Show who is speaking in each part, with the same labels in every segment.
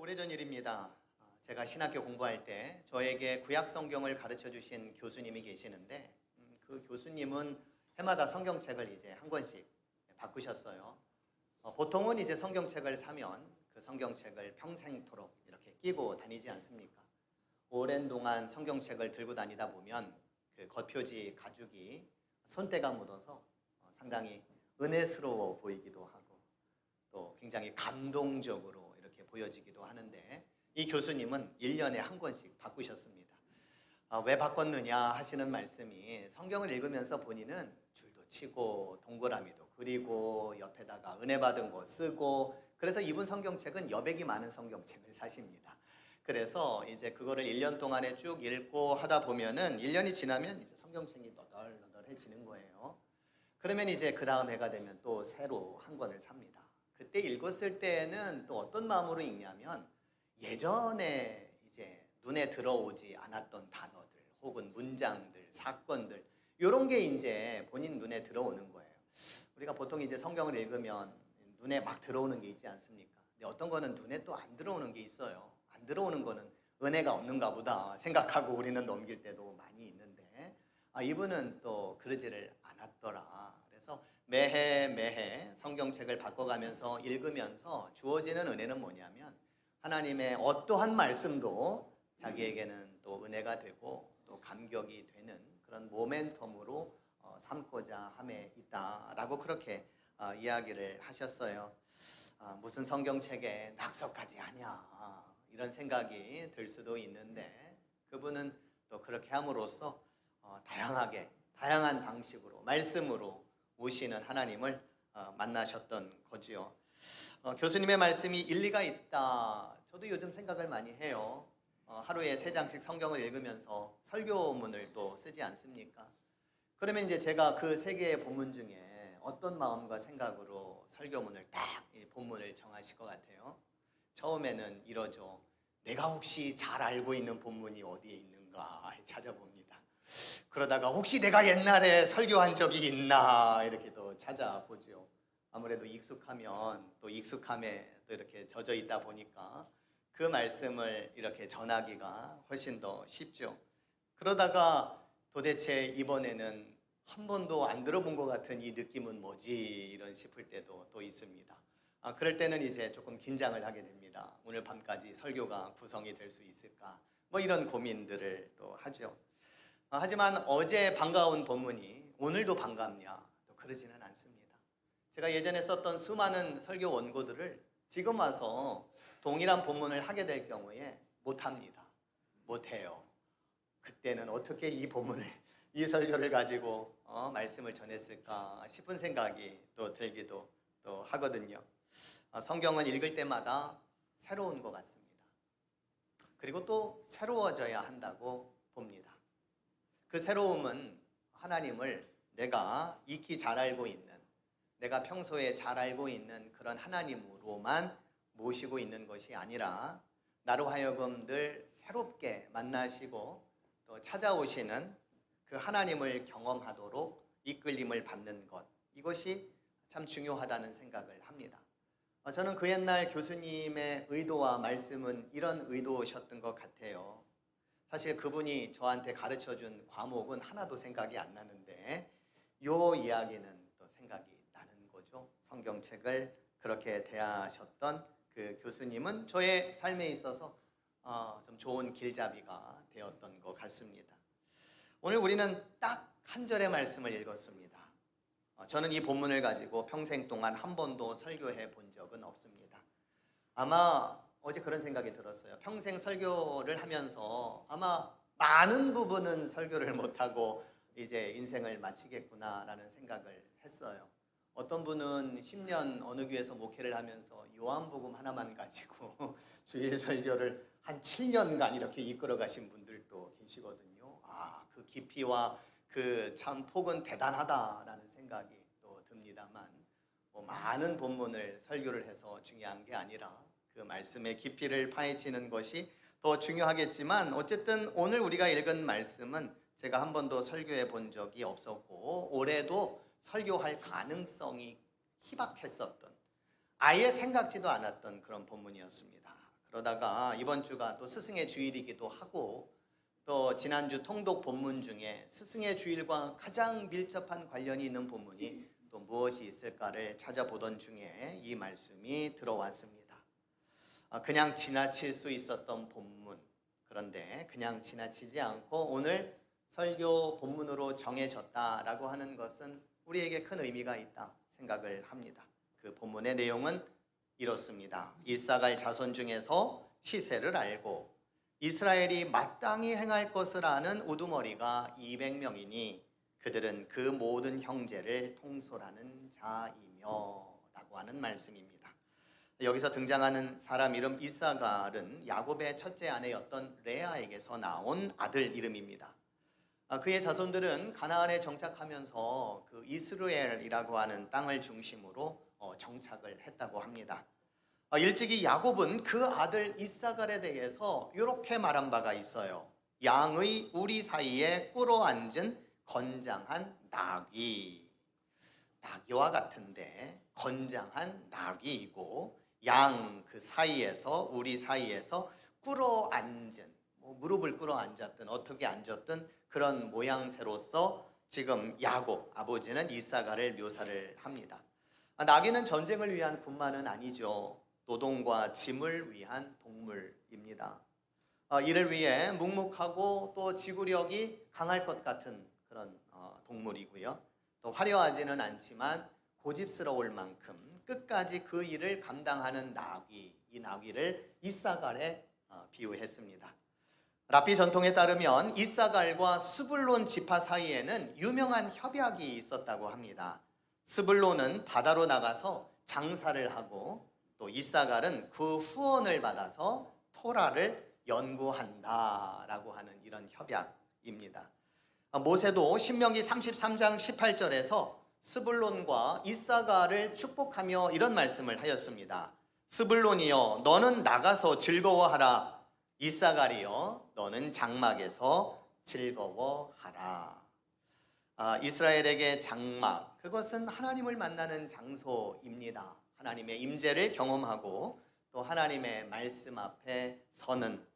Speaker 1: 오래전 일입니다. 제가 신학교 공부할 때 저에게 구약 성경을 가르쳐 주신 교수님이 계시는데 그 교수님은 해마다 성경책을 이제 한 권씩 바꾸셨어요. 보통은 이제 성경책을 사면 그 성경책을 평생토록 이렇게 끼고 다니지 않습니까? 오랜 동안 성경책을 들고 다니다 보면 그 겉표지 가죽이 손때가 묻어서 상당히 은혜스러워 보이기도 하고 또 굉장히 감동적으로 이렇게 보여지기도 하는데 이 교수님은 1년에 한 권씩 바꾸셨습니다. 왜 바꿨느냐 하시는 말씀이 성경을 읽으면서 본인은 줄도 치고 동그라미도 그리고 옆에다가 은혜 받은 거 쓰고 그래서 이분 성경책은 여백이 많은 성경책을 사십니다. 그래서 이제 그거를 1년 동안에 쭉 읽고 하다 보면은 1년이 지나면 이제 성경책이 너덜너덜해지는 거예요. 그러면 이제 그 다음 해가 되면 또 새로 한 권을 삽니다. 그때 읽었을 때는 또 어떤 마음으로 읽냐면 예전에 이제 눈에 들어오지 않았던 단어들 혹은 문장들, 사건들 이런 게 이제 본인 눈에 들어오는 거예요. 우리가 보통 이제 성경을 읽으면 눈에 막 들어오는 게 있지 않습니까? 근데 어떤 거는 눈에 또 안 들어오는 게 있어요. 안 들어오는 거는 은혜가 없는가 보다 생각하고 우리는 넘길 때도 많이 있는데 이분은 또 그러지를 않았더라. 그래서 매해 성경책을 바꿔가면서 읽으면서 주어지는 은혜는 뭐냐면 하나님의 어떠한 말씀도 자기에게는 또 은혜가 되고 또 감격이 되는 그런 모멘텀으로 삼고자 함에 있다라고 그렇게 이야기를 하셨어요. 무슨 성경책에 낙서까지 하냐 이런 생각이 들 수도 있는데 그분은 또 그렇게 함으로써 다양한 방식으로 말씀으로 오시는 하나님을 만나셨던 거지요. 교수님의 말씀이 일리가 있다. 저도 요즘 생각을 많이 해요. 하루에 3장씩 성경을 읽으면서 설교문을 또 쓰지 않습니까? 그러면 이제 제가 그 3개의 본문 중에 어떤 마음과 생각으로 설교문을 딱 이 본문을 정하실 것 같아요? 처음에는 이러죠. 내가 혹시 잘 알고 있는 본문이 어디에 있는가 찾아봅니다. 그러다가 혹시 내가 옛날에 설교한 적이 있나 이렇게 또 찾아보죠. 아무래도 익숙하면 또 익숙함에 또 이렇게 젖어 있다 보니까 그 말씀을 이렇게 전하기가 훨씬 더 쉽죠. 그러다가 도대체 이번에는 한 번도 안 들어본 것 같은 이 느낌은 뭐지 이런 싶을 때도 또 있습니다. 그럴 때는 이제 조금 긴장을 하게 됩니다. 오늘 밤까지 설교가 구성이 될 수 있을까 뭐 이런 고민들을 또 하죠. 하지만 어제 반가운 본문이 오늘도 반갑냐 또 그러지는 않습니다. 제가 예전에 썼던 수많은 설교 원고들을 지금 와서 동일한 본문을 하게 될 경우에 못합니다. 못해요. 그때는 어떻게 이 본문을 이 설교를 가지고 말씀을 전했을까 싶은 생각이 또 들기도 또 하거든요. 성경은 읽을 때마다 새로운 것 같습니다. 그리고 또 새로워져야 한다고 봅니다. 그 새로움은 하나님을 내가 익히 잘 알고 있는 내가 평소에 잘 알고 있는 그런 하나님으로만 모시고 있는 것이 아니라 나로 하여금 늘 새롭게 만나시고 또 찾아오시는 그 하나님을 경험하도록 이끌림을 받는 것 이것이 참 중요하다는 생각을 합니다. 저는 그 옛날 교수님의 의도와 말씀은 이런 의도셨던 것 같아요. 사실 그분이 저한테 가르쳐준 과목은 하나도 생각이 안 나는데 요 이야기는 또 생각이 나는 거죠. 성경책을 그렇게 대하셨던 그 교수님은 저의 삶에 있어서 좀 좋은 길잡이가 되었던 것 같습니다. 오늘 우리는 딱 한 절의 말씀을 읽었습니다. 저는 이 본문을 가지고 평생 동안 한 번도 설교해 본 적은 없습니다. 아마 어제 그런 생각이 들었어요. 평생 설교를 하면서 아마 많은 부분은 설교를 못하고 이제 인생을 마치겠구나라는 생각을 했어요. 어떤 분은 10년 어느 교회에서 목회를 하면서 요한복음 하나만 가지고 주일 설교를 한 7년간 이렇게 이끌어 가신 분들도 계시거든요. 그 깊이와 그 참 폭은 대단하다라는 생각이 또 듭니다만 많은 본문을 설교를 해서 중요한 게 아니라 그 말씀의 깊이를 파헤치는 것이 더 중요하겠지만 어쨌든 오늘 우리가 읽은 말씀은 제가 한 번도 설교해 본 적이 없었고 올해도 설교할 가능성이 희박했었던 아예 생각지도 않았던 그런 본문이었습니다. 그러다가 이번 주가 또 스승의 주일이기도 하고 또 지난주 통독 본문 중에 스승의 주일과 가장 밀접한 관련이 있는 본문이 또 무엇이 있을까를 찾아보던 중에 이 말씀이 들어왔습니다. 그냥 지나칠 수 있었던 본문, 그런데 그냥 지나치지 않고 오늘 설교 본문으로 정해졌다라고 하는 것은 우리에게 큰 의미가 있다 생각을 합니다. 그 본문의 내용은 이렇습니다. 이사갈 자손 중에서 시세를 알고 이스라엘이 마땅히 행할 것을 아는 우두머리가 200명이니 그들은 그 모든 형제를 통솔하는 자이며 라고 하는 말씀입니다. 여기서 등장하는 사람 이름 이사갈은 야곱의 첫째 아내였던 레아에게서 나온 아들 이름입니다. 그의 자손들은 가나안에 정착하면서 그 이스라엘이라고 하는 땅을 중심으로 정착을 했다고 합니다. 일찍이 야곱은 그 아들 이사갈에 대해서 이렇게 말한 바가 있어요. 양의 우리 사이에 꿇어 앉은 건장한 나귀. 나귀와 같은데 건장한 나귀이고 양 그 사이에서 우리 사이에서 꿇어 앉은 무릎을 꿇어 앉았든 어떻게 앉았든 그런 모양새로서 지금 야곱 아버지는 이사갈을 묘사를 합니다. 나귀는 전쟁을 위한 군마는 아니죠. 노동과 짐을 위한 동물입니다. 이를 위해 묵묵하고 또 지구력이 강할 것 같은 그런 동물이고요. 또 화려하지는 않지만 고집스러울 만큼 끝까지 그 일을 감당하는 나귀, 이 나귀를 이사갈에 비유했습니다. 랍비 전통에 따르면 이사갈과 스불론 지파 사이에는 유명한 협약이 있었다고 합니다. 스불론은 바다로 나가서 장사를 하고 또 이사갈은 그 후원을 받아서 토라를 연구한다라고 하는 이런 협약입니다. 모세도 신명기 33장 18절에서 스불론과 이사갈을 축복하며 이런 말씀을 하였습니다. 스불론이여 너는 나가서 즐거워하라. 이사갈이여 너는 장막에서 즐거워하라. 이스라엘에게 장막, 그것은 하나님을 만나는 장소입니다. 하나님의 임재를 경험하고 또 하나님의 말씀 앞에 서는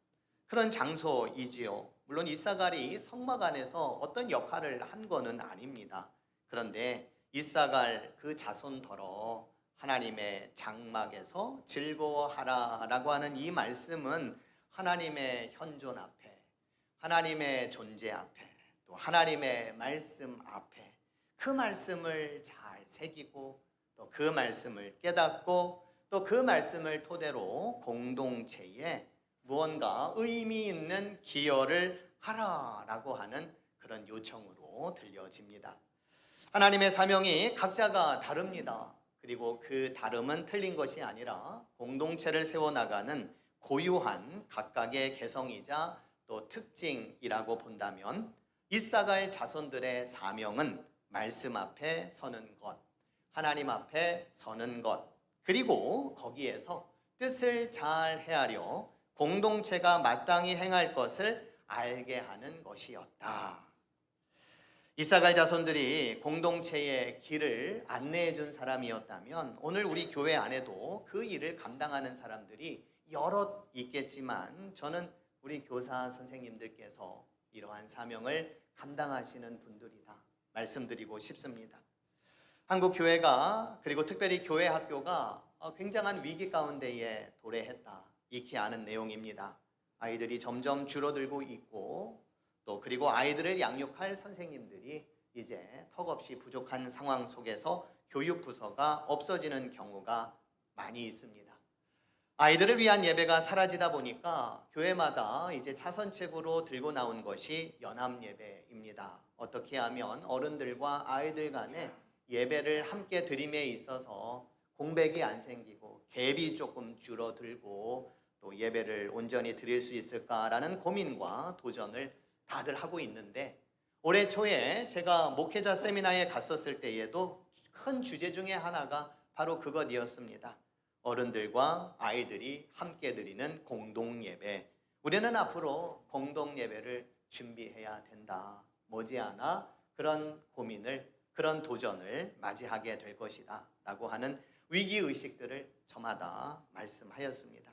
Speaker 1: 그런 장소이지요. 물론 이사갈이 성막 안에서 어떤 역할을 한 것은 아닙니다. 그런데 이사갈 그 자손더러 하나님의 장막에서 즐거워하라라고 하는 이 말씀은 하나님의 현존 앞에, 하나님의 존재 앞에, 또 하나님의 말씀 앞에 그 말씀을 잘 새기고 또 그 말씀을 깨닫고 또 그 말씀을 토대로 공동체에 무언가 의미 있는 기여를 하라라고 하는 그런 요청으로 들려집니다. 하나님의 사명이 각자가 다릅니다. 그리고 그 다름은 틀린 것이 아니라 공동체를 세워나가는 고유한 각각의 개성이자 또 특징이라고 본다면 이사갈 자손들의 사명은 말씀 앞에 서는 것, 하나님 앞에 서는 것, 그리고 거기에서 뜻을 잘 헤아려 공동체가 마땅히 행할 것을 알게 하는 것이었다. 이사갈 자손들이 공동체의 길을 안내해 준 사람이었다면 오늘 우리 교회 안에도 그 일을 감당하는 사람들이 여럿 있겠지만 저는 우리 교사 선생님들께서 이러한 사명을 감당하시는 분들이다 말씀드리고 싶습니다. 한국 교회가 그리고 특별히 교회 학교가 굉장한 위기 가운데에 도래했다. 익히 아는 내용입니다. 아이들이 점점 줄어들고 있고 또 그리고 아이들을 양육할 선생님들이 이제 턱없이 부족한 상황 속에서 교육부서가 없어지는 경우가 많이 있습니다. 아이들을 위한 예배가 사라지다 보니까 교회마다 이제 차선책으로 들고 나온 것이 연합예배입니다. 어떻게 하면 어른들과 아이들 간에 예배를 함께 드림에 있어서 공백이 안 생기고 갭이 조금 줄어들고 또 예배를 온전히 드릴 수 있을까라는 고민과 도전을 다들 하고 있는데 올해 초에 제가 목회자 세미나에 갔었을 때에도 큰 주제 중에 하나가 바로 그것이었습니다. 어른들과 아이들이 함께 드리는 공동예배. 우리는 앞으로 공동예배를 준비해야 된다. 머지않아 그런 고민을 그런 도전을 맞이하게 될 것이다 라고 하는 위기의식들을 저마다 말씀하였습니다.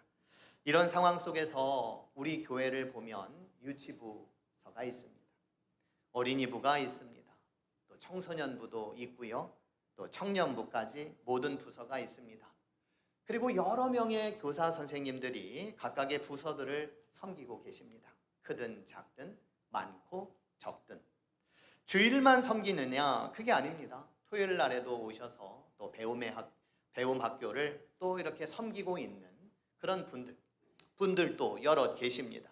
Speaker 1: 이런 상황 속에서 우리 교회를 보면 유치부서가 있습니다. 어린이부가 있습니다. 또 청소년부도 있고요. 또 청년부까지 모든 부서가 있습니다. 그리고 여러 명의 교사 선생님들이 각각의 부서들을 섬기고 계십니다. 크든 작든 많고 적든. 주일만 섬기느냐? 그게 아닙니다. 토요일 날에도 오셔서 또 배움 학교를 또 이렇게 섬기고 있는 그런 분들도 여럿 계십니다.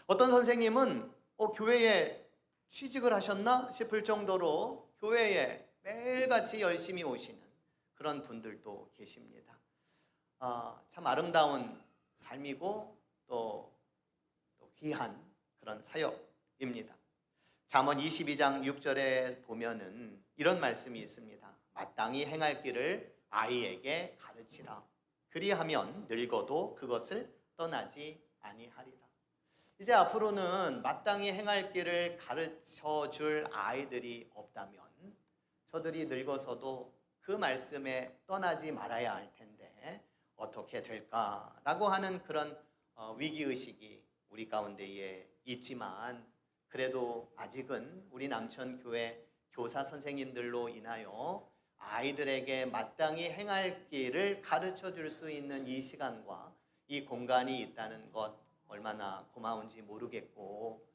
Speaker 1: 어떤 선생님은 교회에 취직을 하셨나 싶을 정도로 교회에 매일같이 열심히 오시는 그런 분들도 계십니다. 참 아름다운 삶이고 또 귀한 그런 사역입니다. 잠언 22장 6절에 보면은 이런 말씀이 있습니다. 마땅히 행할 길을 아이에게 가르치라. 그리하면 늙어도 그것을 떠나지 아니하리라. 이제 앞으로는 마땅히 행할 길을 가르쳐 줄 아이들이 없다면 저들이 늙어서도 그 말씀에 떠나지 말아야 할 텐데 어떻게 될까라고 하는 그런 위기의식이 우리 가운데에 있지만 그래도 아직은 우리 남천교회 교사 선생님들로 인하여 아이들에게 마땅히 행할 길을 가르쳐 줄 수 있는 이 시간과 이 공간이 있다는 것 얼마나 고마운지 모르겠고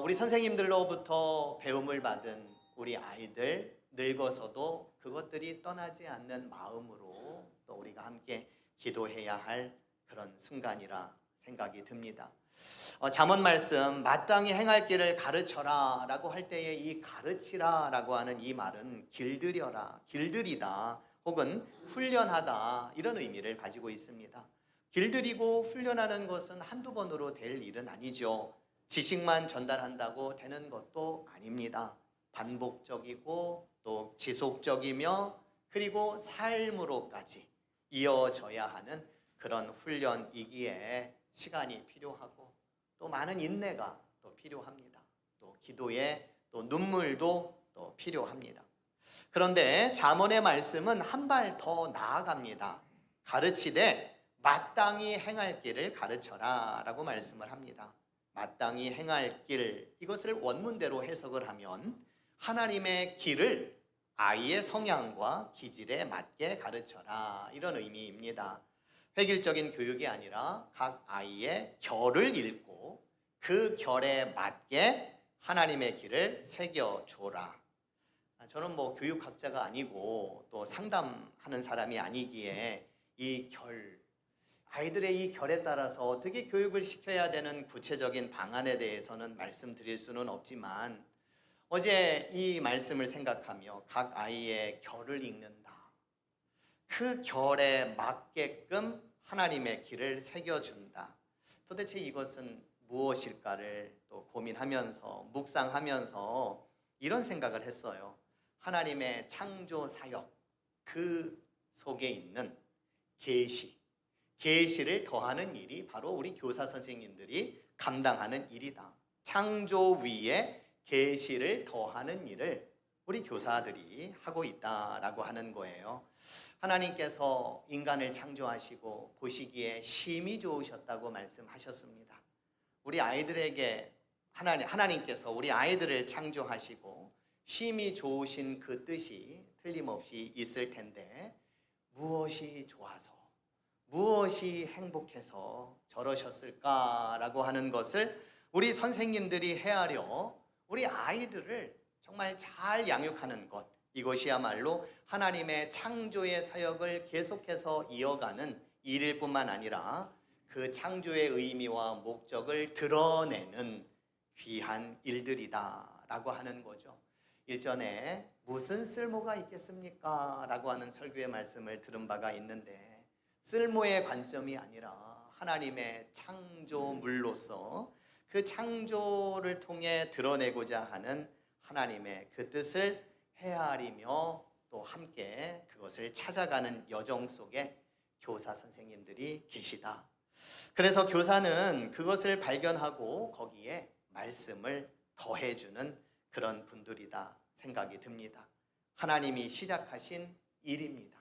Speaker 1: 우리 선생님들로부터 배움을 받은 우리 아이들 늙어서도 그것들이 떠나지 않는 마음으로 또 우리가 함께 기도해야 할 그런 순간이라 생각이 듭니다. 잠언 말씀 마땅히 행할 길을 가르쳐라 라고 할 때에 이 가르치라 라고 하는 이 말은 길들여라, 길들이다 혹은 훈련하다 이런 의미를 가지고 있습니다. 길들이고 훈련하는 것은 한두 번으로 될 일은 아니죠. 지식만 전달한다고 되는 것도 아닙니다. 반복적이고 또 지속적이며 그리고 삶으로까지 이어져야 하는 그런 훈련이기에 시간이 필요하고 또 많은 인내가 또 필요합니다. 또 기도에 또 눈물도 또 필요합니다. 그런데 잠언의 말씀은 한 발 더 나아갑니다. 가르치되 마땅히 행할 길을 가르쳐라 라고 말씀을 합니다. 마땅히 행할 길, 이것을 원문대로 해석을 하면 하나님의 길을 아이의 성향과 기질에 맞게 가르쳐라 이런 의미입니다. 획일적인 교육이 아니라 각 아이의 결을 읽고 그 결에 맞게 하나님의 길을 새겨줘라. 저는 교육학자가 아니고 또 상담하는 사람이 아니기에 이 아이들의 이 결에 따라서 어떻게 교육을 시켜야 되는 구체적인 방안에 대해서는 말씀드릴 수는 없지만 어제 이 말씀을 생각하며 각 아이의 결을 읽는다. 그 결에 맞게끔 하나님의 길을 새겨준다. 도대체 이것은 무엇일까를 또 고민하면서 묵상하면서 이런 생각을 했어요. 하나님의 창조 사역 그 속에 있는 계시를 더하는 일이 바로 우리 교사 선생님들이 감당하는 일이다. 창조 위에 계시를 더하는 일을 우리 교사들이 하고 있다라고 하는 거예요. 하나님께서 인간을 창조하시고 보시기에 심히 좋으셨다고 말씀하셨습니다. 우리 아이들에게 하나님께서 우리 아이들을 창조하시고 심히 좋으신 그 뜻이 틀림없이 있을 텐데 무엇이 좋아서 무엇이 행복해서 저러셨을까라고 하는 것을 우리 선생님들이 헤아려 우리 아이들을 정말 잘 양육하는 것, 이것이야말로 하나님의 창조의 사역을 계속해서 이어가는 일일 뿐만 아니라 그 창조의 의미와 목적을 드러내는 귀한 일들이다 라고 하는 거죠. 일전에 무슨 쓸모가 있겠습니까? 라고 하는 설교의 말씀을 들은 바가 있는데 쓸모의 관점이 아니라 하나님의 창조물로서 그 창조를 통해 드러내고자 하는 하나님의 그 뜻을 헤아리며 또 함께 그것을 찾아가는 여정 속에 교사 선생님들이 계시다. 그래서 교사는 그것을 발견하고 거기에 말씀을 더해주는 그런 분들이다 생각이 듭니다. 하나님이 시작하신 일입니다.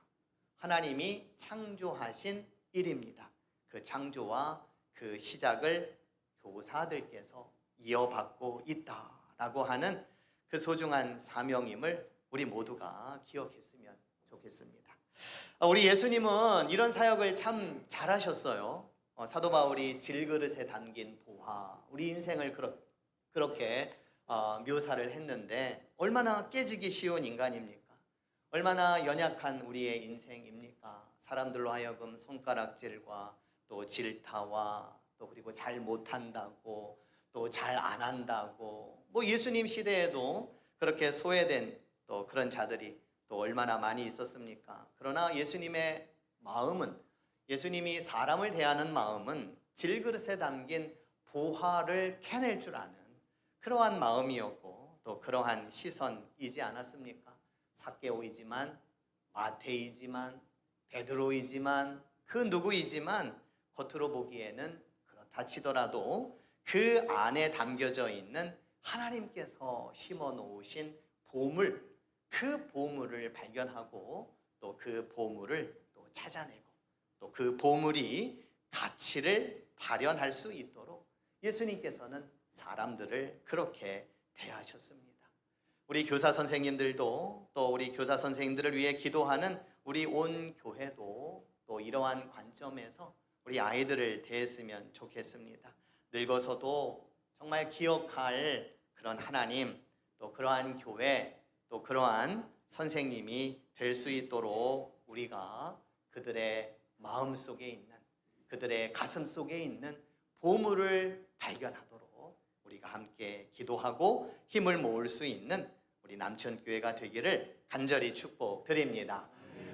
Speaker 1: 하나님이 창조하신 일입니다. 그 창조와 그 시작을 교사들께서 이어받고 있다라고 하는 그 소중한 사명임을 우리 모두가 기억했으면 좋겠습니다. 우리 예수님은 이런 사역을 참 잘하셨어요. 사도 바울이 질그릇에 담긴 보화, 우리 인생을 그렇게 묘사를 했는데 얼마나 깨지기 쉬운 인간입니까? 얼마나 연약한 우리의 인생입니까? 사람들로 하여금 손가락질과 또 질타와 또 그리고 잘 못한다고 또 잘 안 한다고 뭐 예수님 시대에도 그렇게 소외된 또 그런 자들이 또 얼마나 많이 있었습니까? 그러나 예수님의 마음은, 예수님이 사람을 대하는 마음은 질그릇에 담긴 보화를 캐낼 줄 아는 그러한 마음이었고 또 그러한 시선이지 않았습니까? 삭개오이지만 마태이지만 베드로이지만 그 누구이지만 겉으로 보기에는 그렇다 치더라도 그 안에 담겨져 있는 하나님께서 심어 놓으신 보물, 그 보물을 발견하고 또 그 보물을 또 찾아내고 또 그 보물이 가치를 발현할 수 있도록 예수님께서는 사람들을 그렇게 대하셨습니다. 우리 교사 선생님들도 또 우리 교사 선생님들을 위해 기도하는 우리 온 교회도 또 이러한 관점에서 우리 아이들을 대했으면 좋겠습니다. 늙어서도 정말 기억할 그런 하나님, 또 그러한 교회, 또 그러한 선생님이 될 수 있도록 우리가 그들의 마음 속에 있는, 그들의 가슴 속에 있는 보물을 발견하도록 우리가 함께 기도하고 힘을 모을 수 있는 우리 남천교회가 되기를 간절히 축복드립니다.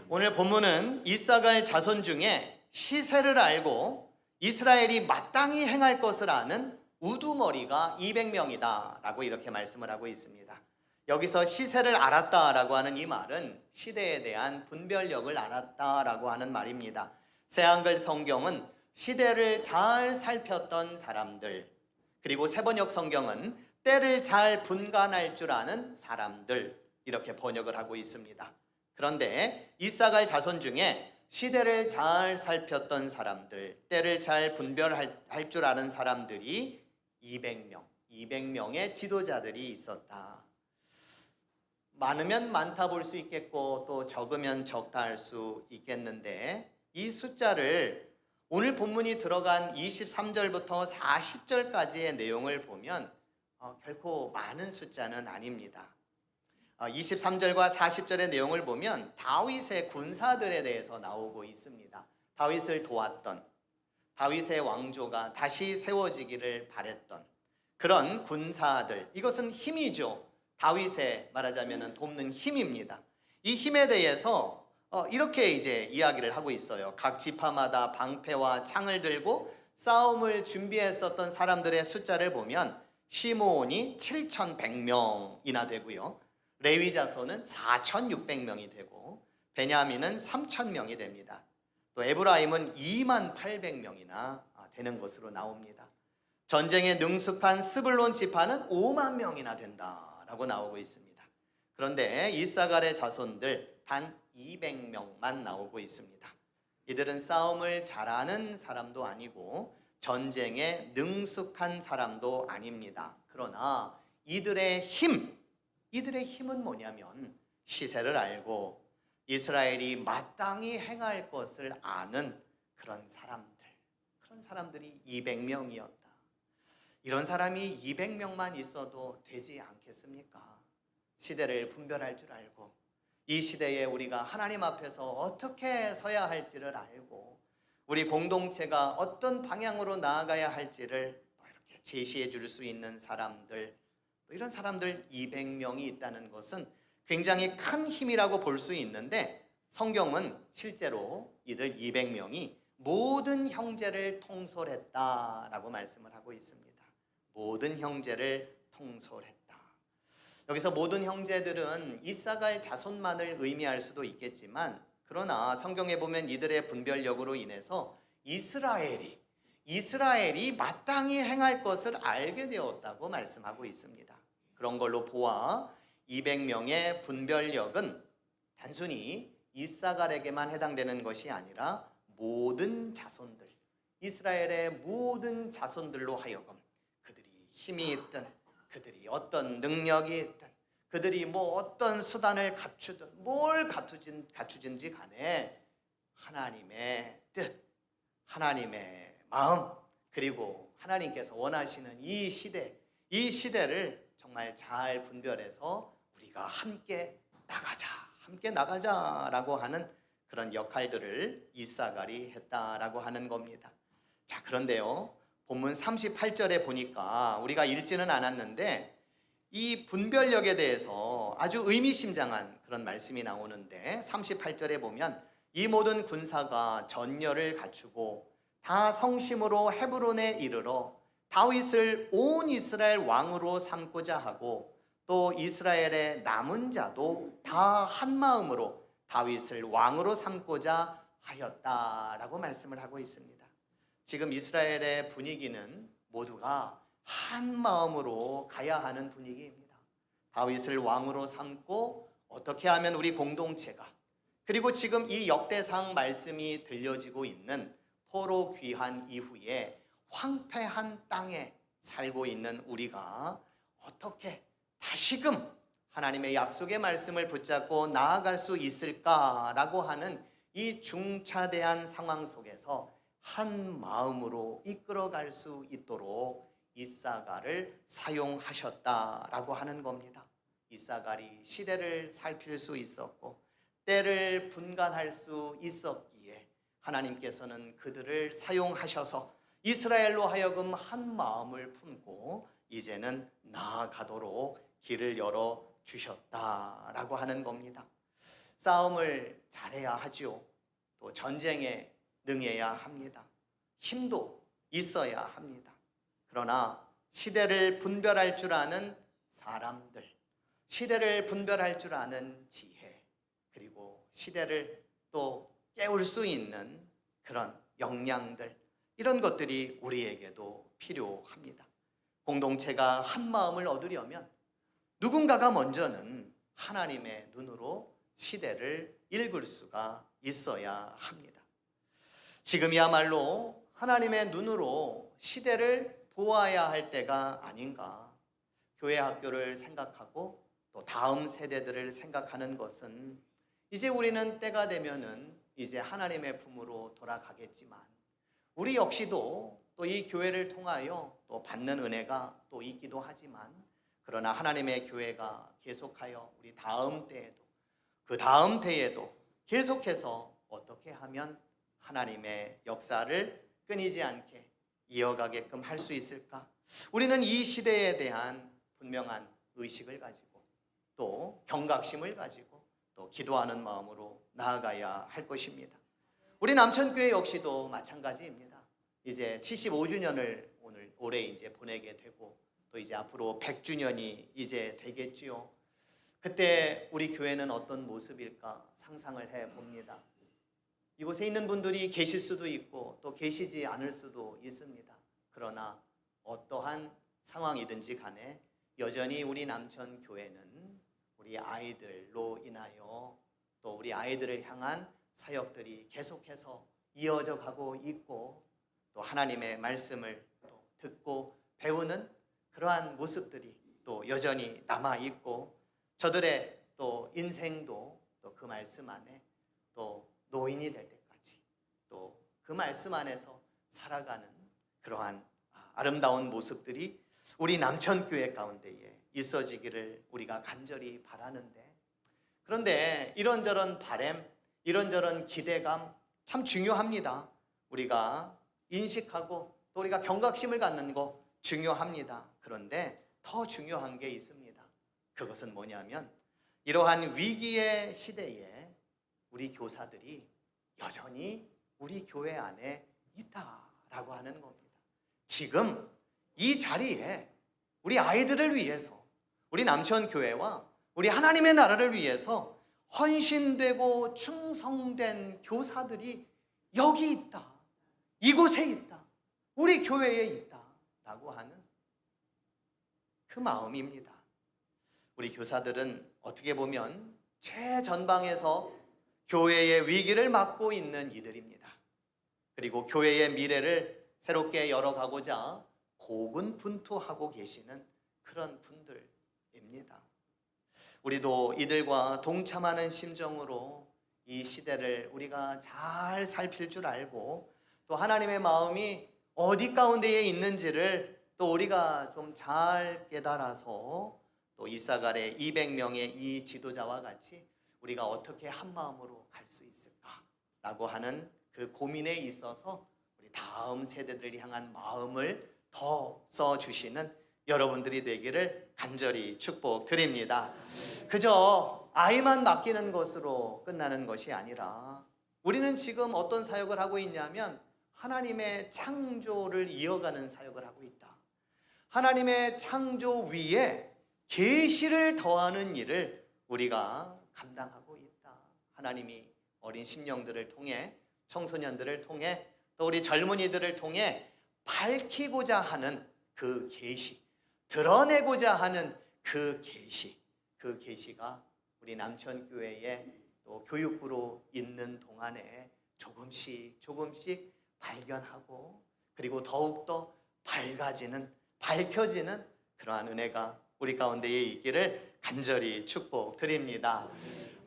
Speaker 1: 오늘 본문은 이사갈 자손 중에 시세를 알고 이스라엘이 마땅히 행할 것을 아는 우두머리가 200명이다 라고 이렇게 말씀을 하고 있습니다. 여기서 시세를 알았다라고 하는 이 말은 시대에 대한 분별력을 알았다라고 하는 말입니다. 새한글 성경은 시대를 잘 살폈던 사람들, 그리고 세번역 성경은 때를 잘 분간할 줄 아는 사람들, 이렇게 번역을 하고 있습니다. 그런데 이사갈 자손 중에 시대를 잘 살폈던 사람들, 때를 잘 분별할 줄 아는 사람들이 200명의 지도자들이 있었다. 많으면 많다 볼 수 있겠고 또 적으면 적다 할 수 있겠는데 이 숫자를 오늘 본문이 들어간 23절부터 40절까지의 내용을 보면 결코 많은 숫자는 아닙니다. 23절과 40절의 내용을 보면 다윗의 군사들에 대해서 나오고 있습니다. 다윗을 도왔던, 다윗의 왕조가 다시 세워지기를 바랬던 그런 군사들, 이것은 힘이죠. 다윗의 말하자면 돕는 힘입니다. 이 힘에 대해서 이렇게 이제 이야기를 하고 있어요. 각 지파마다 방패와 창을 들고 싸움을 준비했었던 사람들의 숫자를 보면 시므온이 7,100명이나 되고요. 레위 자손은 4,600명이 되고 베냐민은 3,000명이 됩니다. 또 에브라임은 28,000명이나 되는 것으로 나옵니다. 전쟁에 능숙한 스불론 지파는 5만 명이나 된다라고 나오고 있습니다. 그런데 이사갈의 자손들 단 200명만 나오고 있습니다. 이들은 싸움을 잘하는 사람도 아니고 전쟁에 능숙한 사람도 아닙니다. 그러나 이들의 힘은 뭐냐면 시세를 알고 이스라엘이 마땅히 행할 것을 아는 그런 사람들이 200명이었다. 이런 사람이 200명만 있어도 되지 않겠습니까? 시대를 분별할 줄 알고 이 시대에 우리가 하나님 앞에서 어떻게 서야 할지를 알고 우리 공동체가 어떤 방향으로 나아가야 할지를 이렇게 제시해 줄 수 있는 사람들, 이런 사람들 200명이 있다는 것은 굉장히 큰 힘이라고 볼 수 있는데 성경은 실제로 이들 200명이 모든 형제를 통솔했다라고 말씀을 하고 있습니다. 모든 형제를 통솔했다. 여기서 모든 형제들은 이사갈 자손만을 의미할 수도 있겠지만 그러나 성경에 보면 이들의 분별력으로 인해서 이스라엘이 마땅히 행할 것을 알게 되었다고 말씀하고 있습니다. 그런 걸로 보아 200명의 분별력은 단순히 이사갈에게만 해당되는 것이 아니라 모든 자손들, 이스라엘의 모든 자손들로 하여금 그들이 힘이 있든 그들이 어떤 능력이 있든 그들이 뭐 어떤 수단을 갖추든 뭘 갖추든지 간에 하나님의 뜻, 하나님의 마음, 그리고 하나님께서 원하시는 이 시대를 정말 잘 분별해서 우리가 함께 나가자라고 하는 그런 역할들을 이사갈이 했다라고 하는 겁니다. 자, 그런데요, 본문 38절에 보니까 우리가 읽지는 않았는데 이 분별력에 대해서 아주 의미심장한 그런 말씀이 나오는데 38절에 보면 이 모든 군사가 전열을 갖추고 다 성심으로 헤브론에 이르러 다윗을 온 이스라엘 왕으로 삼고자 하고 또 이스라엘의 남은 자도 다 한 마음으로 다윗을 왕으로 삼고자 하였다라고 말씀을 하고 있습니다. 지금 이스라엘의 분위기는 모두가 한 마음으로 가야 하는 분위기입니다. 다윗을 왕으로 삼고 어떻게 하면 우리 공동체가, 그리고 지금 이 역대상 말씀이 들려지고 있는 포로 귀환 이후에 황폐한 땅에 살고 있는 우리가 어떻게 다시금 하나님의 약속의 말씀을 붙잡고 나아갈 수 있을까라고 하는 이 중차대한 상황 속에서 한 마음으로 이끌어갈 수 있도록 이사갈을 사용하셨다라고 하는 겁니다. 이사갈이 시대를 살필 수 있었고 때를 분간할 수 있었기에 하나님께서는 그들을 사용하셔서 이스라엘로 하여금 한 마음을 품고 이제는 나아가도록 길을 열어 주셨다라고 하는 겁니다. 싸움을 잘해야 하지요. 또 전쟁에 능해야 합니다. 힘도 있어야 합니다. 그러나 시대를 분별할 줄 아는 사람들, 시대를 분별할 줄 아는 지혜, 그리고 시대를 또 깨울 수 있는 그런 역량들, 이런 것들이 우리에게도 필요합니다. 공동체가 한 마음을 얻으려면 누군가가 먼저는 하나님의 눈으로 시대를 읽을 수가 있어야 합니다. 지금이야말로 하나님의 눈으로 시대를 보아야 할 때가 아닌가. 교회 학교를 생각하고 또 다음 세대들을 생각하는 것은 이제 우리는 때가 되면은 이제 하나님의 품으로 돌아가겠지만 우리 역시도 또 이 교회를 통하여 또 받는 은혜가 또 있기도 하지만 그러나 하나님의 교회가 계속하여 우리 다음 때에도 그 다음 때에도 계속해서 어떻게 하면 하나님의 역사를 끊이지 않게 이어가게끔 할 수 있을까? 우리는 이 시대에 대한 분명한 의식을 가지고 또 경각심을 가지고 또 기도하는 마음으로 나아가야 할 것입니다. 우리 남천교회 역시도 마찬가지입니다. 이제 75주년을 올해 이제 보내게 되고 또 이제 앞으로 100주년이 이제 되겠지요. 그때 우리 교회는 어떤 모습일까 상상을 해 봅니다. 이곳에 있는 분들이 계실 수도 있고 또 계시지 않을 수도 있습니다. 그러나 어떠한 상황이든지 간에 여전히 우리 남천 교회는 우리 아이들로 인하여 또 우리 아이들을 향한 사역들이 계속해서 이어져 가고 있고 또 하나님의 말씀을 또 듣고 배우는 그러한 모습들이 또 여전히 남아 있고 저들의 또 인생도 또 그 말씀 안에 또 노인이 될 때까지 또 그 말씀 안에서 살아가는 그러한 아름다운 모습들이 우리 남천교회 가운데에 있어지기를 우리가 간절히 바라는데, 그런데 이런저런 바람, 이런저런 기대감 참 중요합니다. 우리가 인식하고 또 우리가 경각심을 갖는 거 중요합니다. 그런데 더 중요한 게 있습니다. 그것은 뭐냐면 이러한 위기의 시대에 우리 교사들이 여전히 우리 교회 안에 있다라고 하는 겁니다. 지금 이 자리에 우리 아이들을 위해서 우리 남천교회와 우리 하나님의 나라를 위해서 헌신되고 충성된 교사들이 여기 있다, 이곳에 있다, 우리 교회에 있다라고 하는 그 마음입니다. 우리 교사들은 어떻게 보면 최전방에서 교회의 위기를 맡고 있는 이들입니다. 그리고 교회의 미래를 새롭게 열어가고자 고군분투하고 계시는 그런 분들입니다. 우리도 이들과 동참하는 심정으로 이 시대를 우리가 잘 살필 줄 알고 또 하나님의 마음이 어디 가운데에 있는지를 또 우리가 좀 잘 깨달아서 또 이사갈의 200명의 이 지도자와 같이 우리가 어떻게 한 마음으로 갈 수 있을까라고 하는 그 고민에 있어서 우리 다음 세대들을 향한 마음을 더 써주시는 여러분들이 되기를 간절히 축복드립니다. 그저 아이만 맡기는 것으로 끝나는 것이 아니라 우리는 지금 어떤 사역을 하고 있냐면 하나님의 창조를 이어가는 사역을 하고 있다. 하나님의 창조 위에 계시를 더하는 일을 우리가 감당하고 있다. 하나님이 어린 심령들을 통해 청소년들을 통해 또 우리 젊은이들을 통해 밝히고자 하는 그 계시, 드러내고자 하는 그 계시, 그 계시가 우리 남천교회에 또 교육부로 있는 동안에 조금씩 발견하고 그리고 더욱더 밝혀지는 그러한 은혜가 우리 가운데에 있기를 간절히 축복드립니다.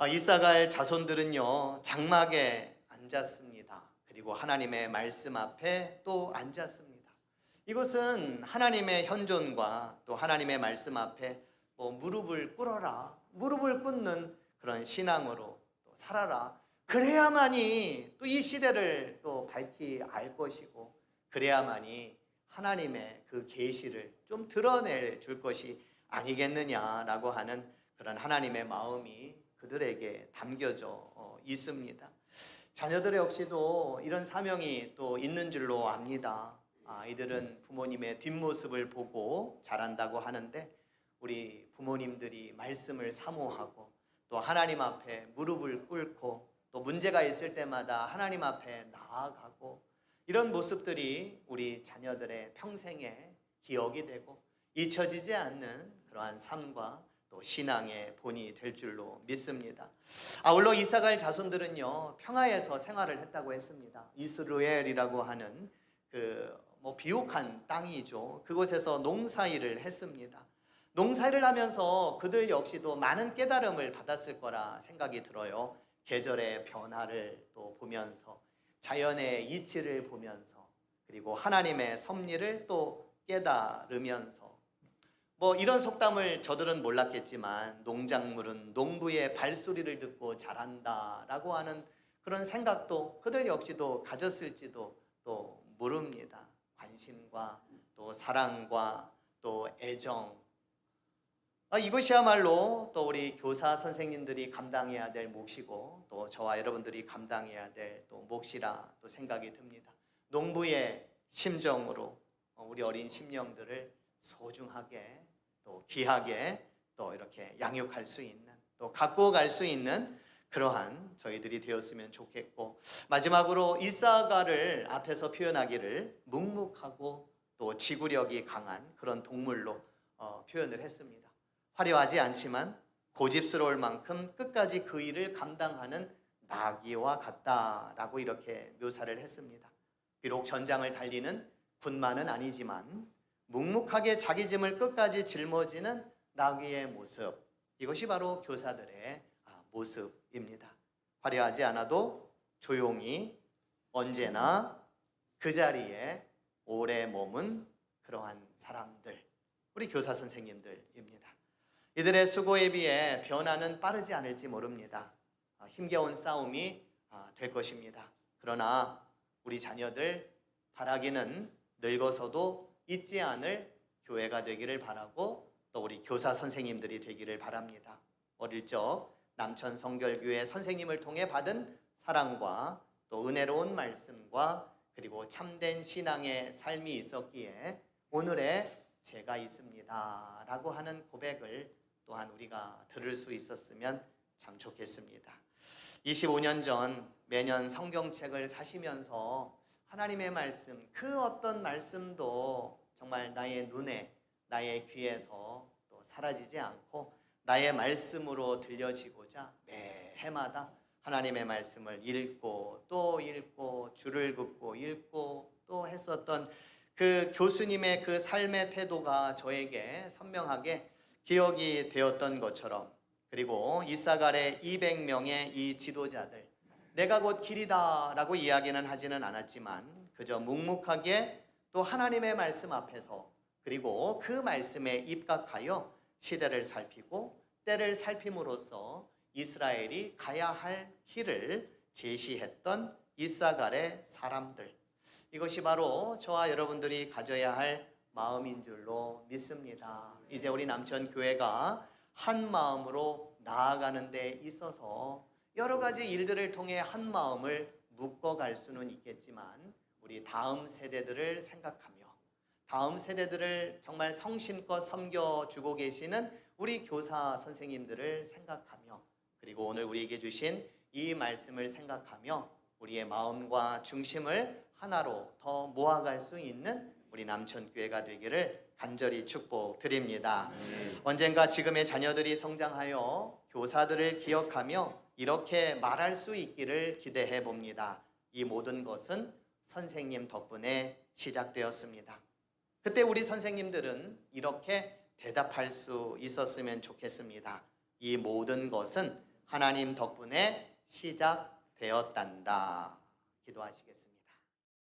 Speaker 1: 이사갈 자손들은요, 장막에 앉았습니다. 그리고 하나님의 말씀 앞에 또 앉았습니다. 이것은 하나님의 현존과 또 하나님의 말씀 앞에 무릎을 꿇어라, 무릎을 꿇는 그런 신앙으로 또 살아라. 그래야만이 또 이 시대를 또 밝히 알 것이고 그래야만이 하나님의 그 계시를 좀 드러내 줄 것이 아니겠느냐라고 하는 그런 하나님의 마음이 그들에게 담겨져 있습니다. 자녀들 역시도 이런 사명이 또 있는 줄로 압니다. 아이들은 부모님의 뒷모습을 보고 자란다고 하는데 우리 부모님들이 말씀을 사모하고 또 하나님 앞에 무릎을 꿇고 또 문제가 있을 때마다 하나님 앞에 나아가고 이런 모습들이 우리 자녀들의 평생에 기억이 되고 잊혀지지 않는 그러한 삶과 또 신앙의 본이 될 줄로 믿습니다. 아울러 이사갈 자손들은요, 평화에서 생활을 했다고 했습니다. 이스라엘이라고 하는 비옥한 땅이죠. 그곳에서 농사일을 했습니다. 농사일을 하면서 그들 역시도 많은 깨달음을 받았을 거라 생각이 들어요. 계절의 변화를 또 보면서 자연의 이치를 보면서 그리고 하나님의 섭리를 또 깨달으면서 이런 속담을 저들은 몰랐겠지만 농작물은 농부의 발소리를 듣고 자란다라고 하는 그런 생각도 그들 역시도 가졌을지도 또 모릅니다. 관심과 또 사랑과 또 애정, 이것이야말로 또 우리 교사 선생님들이 감당해야 될 몫이고 또 저와 여러분들이 감당해야 될 또 몫이라 또 생각이 듭니다. 농부의 심정으로 우리 어린 심령들을 소중하게 또 귀하게 또 이렇게 양육할 수 있는 또 갖고 갈 수 있는 그러한 저희들이 되었으면 좋겠고, 마지막으로 이사가를 앞에서 표현하기를 묵묵하고 또 지구력이 강한 그런 동물로 표현을 했습니다. 화려하지 않지만 고집스러울 만큼 끝까지 그 일을 감당하는 나귀와 같다라고 이렇게 묘사를 했습니다. 비록 전장을 달리는 군마는 아니지만 묵묵하게 자기 짐을 끝까지 짊어지는 나귀의 모습, 이것이 바로 교사들의 모습입니다. 화려하지 않아도 조용히 언제나 그 자리에 오래 머문 그러한 사람들, 우리 교사 선생님들입니다. 이들의 수고에 비해 변화는 빠르지 않을지 모릅니다. 힘겨운 싸움이 될 것입니다. 그러나 우리 자녀들 바라기는 늙어서도 잊지 않을 교회가 되기를 바라고 또 우리 교사 선생님들이 되기를 바랍니다. 어릴 적 남천 성결교회 선생님을 통해 받은 사랑과 또 은혜로운 말씀과 그리고 참된 신앙의 삶이 있었기에 오늘의 제가 있습니다 라고 하는 고백을 또한 우리가 들을 수 있었으면 참 좋겠습니다. 25년 전 매년 성경책을 사시면서 하나님의 말씀, 그 어떤 말씀도 정말 나의 눈에, 나의 귀에서 또 사라지지 않고 나의 말씀으로 들려지고자 매 해마다 하나님의 말씀을 읽고 또 읽고 줄을 긋고 읽고 또 했었던 그 교수님의 그 삶의 태도가 저에게 선명하게 기억이 되었던 것처럼, 그리고 이사갈의 200명의 이 지도자들, 내가 곧 길이다 라고 이야기는 하지는 않았지만 그저 묵묵하게 또 하나님의 말씀 앞에서, 그리고 그 말씀에 입각하여 시대를 살피고 때를 살핌으로써 이스라엘이 가야 할 길을 제시했던 이사갈의 사람들, 이것이 바로 저와 여러분들이 가져야 할 마음인 줄로 믿습니다. 이제 우리 남천교회가 한 마음으로 나아가는 데 있어서 여러 가지 일들을 통해 한 마음을 묶어갈 수는 있겠지만, 우리 다음 세대들을 생각하며 다음 세대들을 정말 성심껏 섬겨주고 계시는 우리 교사 선생님들을 생각하며, 그리고 오늘 우리에게 주신 이 말씀을 생각하며 우리의 마음과 중심을 하나로 더 모아갈 수 있는 우리 남천교회가 되기를 간절히 축복드립니다. 언젠가 지금의 자녀들이 성장하여 교사들을 기억하며 이렇게 말할 수 있기를 기대해 봅니다. 이 모든 것은 선생님 덕분에 시작되었습니다. 그때 우리 선생님들은 이렇게 대답할 수 있었으면 좋겠습니다. 이 모든 것은 하나님 덕분에 시작되었단다. 기도하시겠습니다.